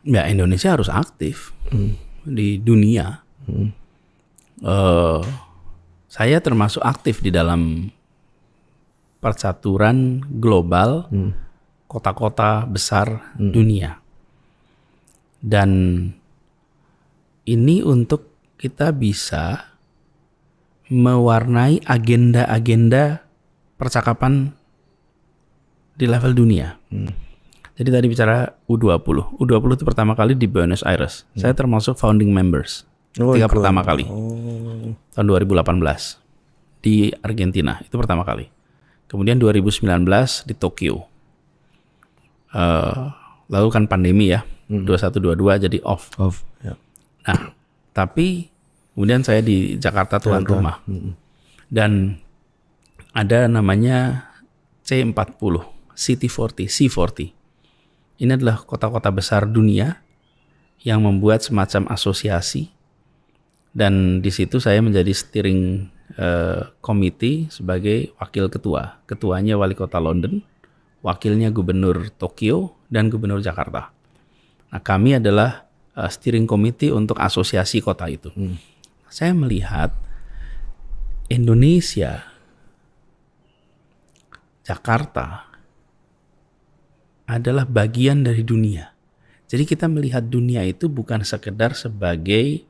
Ya Indonesia harus aktif di dunia. Saya termasuk aktif di dalam percaturan global kota-kota besar dunia. Dan ini untuk kita bisa mewarnai agenda-agenda percakapan di level dunia. Jadi tadi bicara U20. U20 itu pertama kali di Buenos Aires. Saya termasuk founding members. Pertama kali. Tahun 2018 di Argentina. Itu pertama kali. Kemudian 2019 di Tokyo. Lalu kan pandemi ya. 21-22 jadi off. Ya. Nah, tapi kemudian saya di Jakarta tuan rumah. Dan ada namanya C40, City40, C40. Ini adalah kota-kota besar dunia yang membuat semacam asosiasi. Dan di situ saya menjadi steering committee sebagai wakil ketua. Ketuanya wali kota London, wakilnya gubernur Tokyo, dan gubernur Jakarta. Nah, kami adalah steering committee untuk asosiasi kota itu. Saya melihat Indonesia, Jakarta adalah bagian dari dunia. Jadi kita melihat dunia itu bukan sekedar sebagai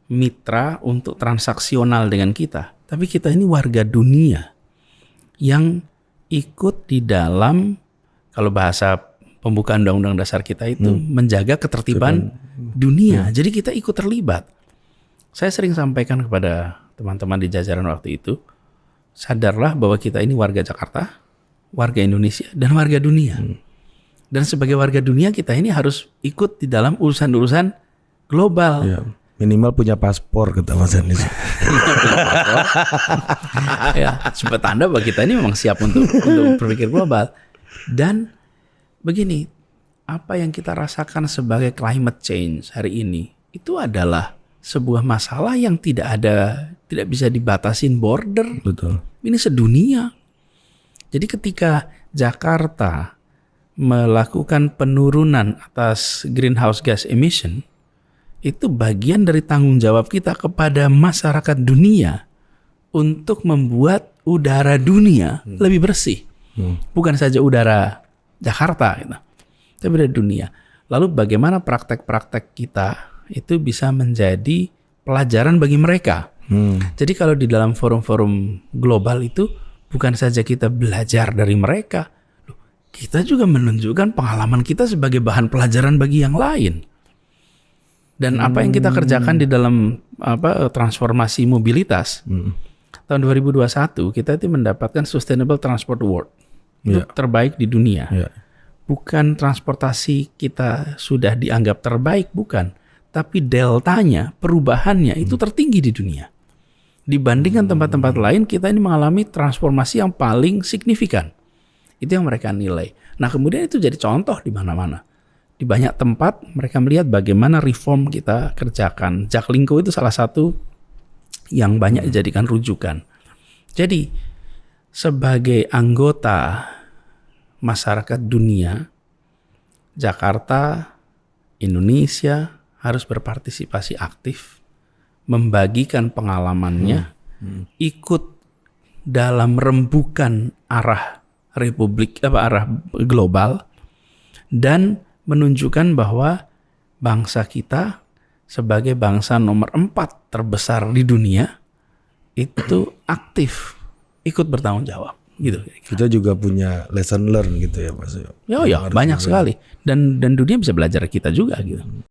mitra untuk transaksional dengan kita, tapi kita ini warga dunia yang ikut di dalam, kalau bahasa pembukaan Undang-Undang Dasar kita itu menjaga ketertiban dunia. Jadi kita ikut terlibat. Saya sering sampaikan kepada teman-teman di jajaran waktu itu, sadarlah bahwa kita ini warga Jakarta, warga Indonesia, dan warga dunia. Dan sebagai warga dunia kita ini harus ikut di dalam urusan-urusan global. Ya, minimal punya paspor kata Mas Anies. Ya, sebuah tanda bahwa kita ini memang siap untuk berpikir global. Dan begini, apa yang kita rasakan sebagai climate change hari ini itu adalah sebuah masalah yang tidak bisa dibatasin border. Betul. Ini sedunia. Jadi ketika Jakarta melakukan penurunan atas greenhouse gas emission, itu bagian dari tanggung jawab kita kepada masyarakat dunia untuk membuat udara dunia lebih bersih. Bukan saja udara Jakarta gitu, tapi dari dunia. Lalu bagaimana praktek-praktek kita itu bisa menjadi pelajaran bagi mereka. Jadi kalau di dalam forum-forum global itu bukan saja kita belajar dari mereka, kita juga menunjukkan pengalaman kita sebagai bahan pelajaran bagi yang lain. Dan apa yang kita kerjakan di dalam transformasi mobilitas, tahun 2021 kita itu mendapatkan Sustainable Transport Award. Itu terbaik di dunia. Bukan transportasi kita sudah dianggap terbaik, bukan. Tapi deltanya, perubahannya itu tertinggi di dunia. Dibandingkan tempat-tempat lain, kita ini mengalami transformasi yang paling signifikan. Itu yang mereka nilai. Nah, kemudian itu jadi contoh di mana-mana. Di banyak tempat mereka melihat bagaimana reform kita kerjakan. Jaklingko itu salah satu yang banyak dijadikan rujukan. Jadi sebagai anggota masyarakat dunia, Jakarta, Indonesia harus berpartisipasi aktif, membagikan pengalamannya, ikut dalam rembukan arah arah global, dan menunjukkan bahwa bangsa kita sebagai bangsa nomor 4 terbesar di dunia itu aktif, ikut bertanggung jawab gitu. Kita juga punya lesson learn gitu ya Mas. Ya banyak sekali, dan dunia bisa belajar kita juga gitu.